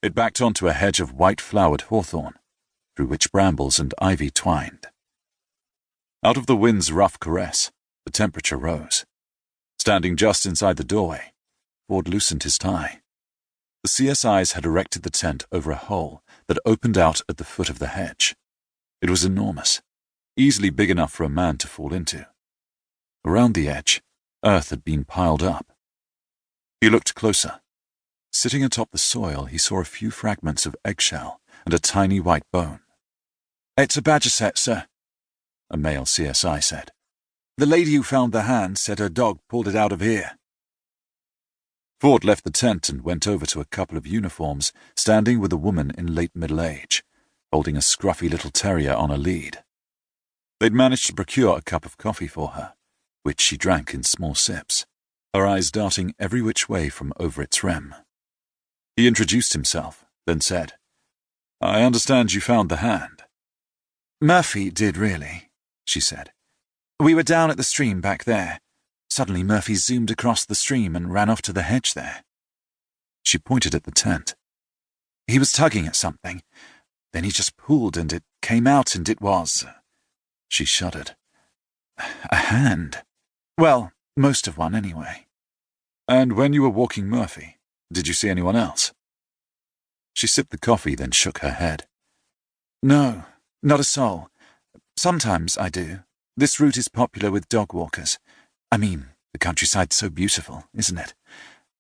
It backed onto a hedge of white-flowered hawthorn, through which brambles and ivy twined. Out of the wind's rough caress, the temperature rose. Standing just inside the doorway, Ford loosened his tie. The CSIs had erected the tent over a hole that opened out at the foot of the hedge. It was enormous, easily big enough for a man to fall into. Around the edge, earth had been piled up. He looked closer. Sitting atop the soil, he saw a few fragments of eggshell and a tiny white bone. "It's a badger sett, sir," a male CSI said. "The lady who found the hand said her dog pulled it out of here." Ford left the tent and went over to a couple of uniforms standing with a woman in late middle age, holding a scruffy little terrier on a lead. They'd managed to procure a cup of coffee for her, which she drank in small sips, her eyes darting every which way from over its rim. He introduced himself, then said, "I understand you found the hand." "Murphy did, really," she said. "We were down at the stream back there. Suddenly Murphy zoomed across the stream and ran off to the hedge there." She pointed at the tent. "He was tugging at something. Then he just pulled and it came out and it was—" She shuddered. "A hand. Well, most of one anyway." "And when you were walking Murphy, did you see anyone else?" She sipped the coffee, then shook her head. "No, not a soul. Sometimes I do. This route is popular with dog walkers. I mean, the countryside's so beautiful, isn't it?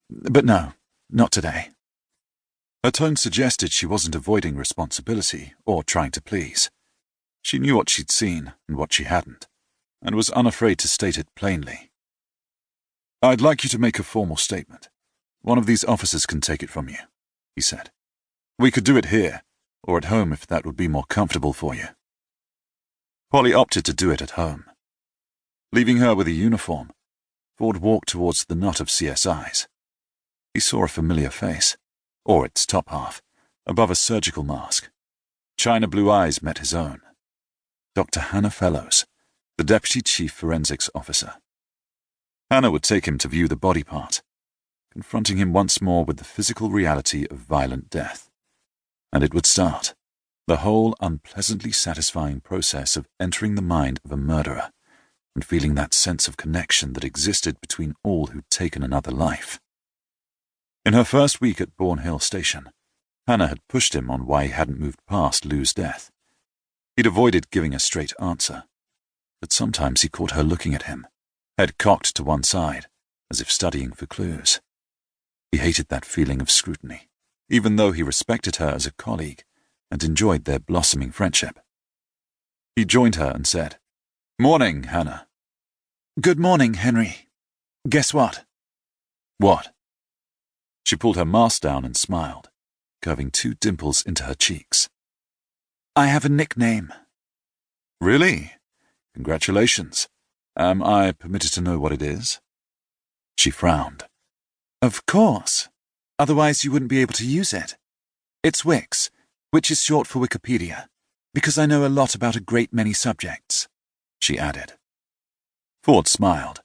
But no, not today." Her tone suggested she wasn't avoiding responsibility or trying to please. She knew what she'd seen and what she hadn't, and was unafraid to state it plainly. "I'd like you to make a formal statement. One of these officers can take it from you," he said. "We could do it here, or at home if that would be more comfortable for you." Polly opted to do it at home. Leaving her with a uniform, Ford walked towards the knot of CSIs. He saw a familiar face, or its top half, above a surgical mask. China blue eyes met his own. Dr. Hannah Fellows, the Deputy Chief Forensics Officer. Hannah would take him to view the body part, confronting him once more with the physical reality of violent death. And it would start, the whole unpleasantly satisfying process of entering the mind of a murderer and feeling that sense of connection that existed between all who'd taken another life. In her first week at Bourne Hill Station, Hannah had pushed him on why he hadn't moved past Lou's death. He'd avoided giving a straight answer, but sometimes he caught her looking at him, head cocked to one side, as if studying for clues. He hated that feeling of scrutiny, even though he respected her as a colleague and enjoyed their blossoming friendship. He joined her and said, "Morning, Hannah." "Good morning, Henry. Guess what?" "What?" She pulled her mask down and smiled, curving two dimples into her cheeks. "I have a nickname." "Really? Congratulations. Am I permitted to know what it is?" She frowned. "Of course. Otherwise you wouldn't be able to use it. It's Wix, which is short for Wikipedia, because I know a lot about a great many subjects," she added. Ford smiled.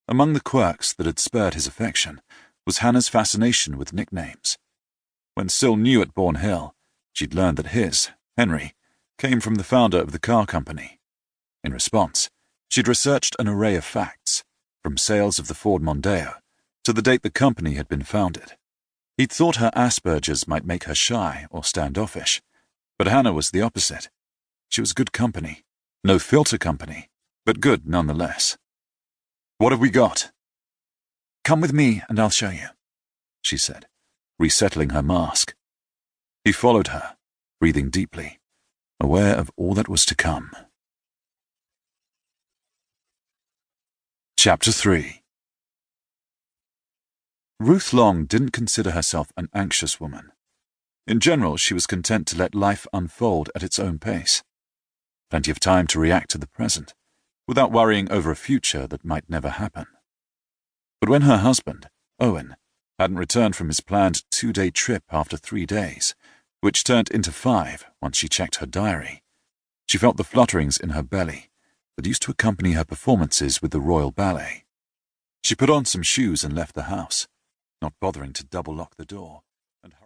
Among the quirks that had spurred his affection was Hannah's fascination with nicknames. When still new at Bourne Hill, she'd learned that his, Henry, came from the founder of the car company. In response, she'd researched an array of facts, from sales of the Ford Mondeo to the date the company had been founded. He'd thought her Asperger's might make her shy or standoffish, but Hannah was the opposite. She was good company. No filter company, but good nonetheless. "What have we got?" "Come with me and I'll show you," she said, resettling her mask. He followed her, breathing deeply, aware of all that was to come. Chapter 3. Ruth Long didn't consider herself an anxious woman. In general, she was content to let life unfold at its own pace. Plenty of time to react to the present, without worrying over a future that might never happen. But when her husband, Owen, hadn't returned from his planned 2-day trip after 3 days, which turned into 5 once she checked her diary, she felt the flutterings in her belly that used to accompany her performances with the Royal Ballet. She put on some shoes and left the house, not bothering to double-lock the door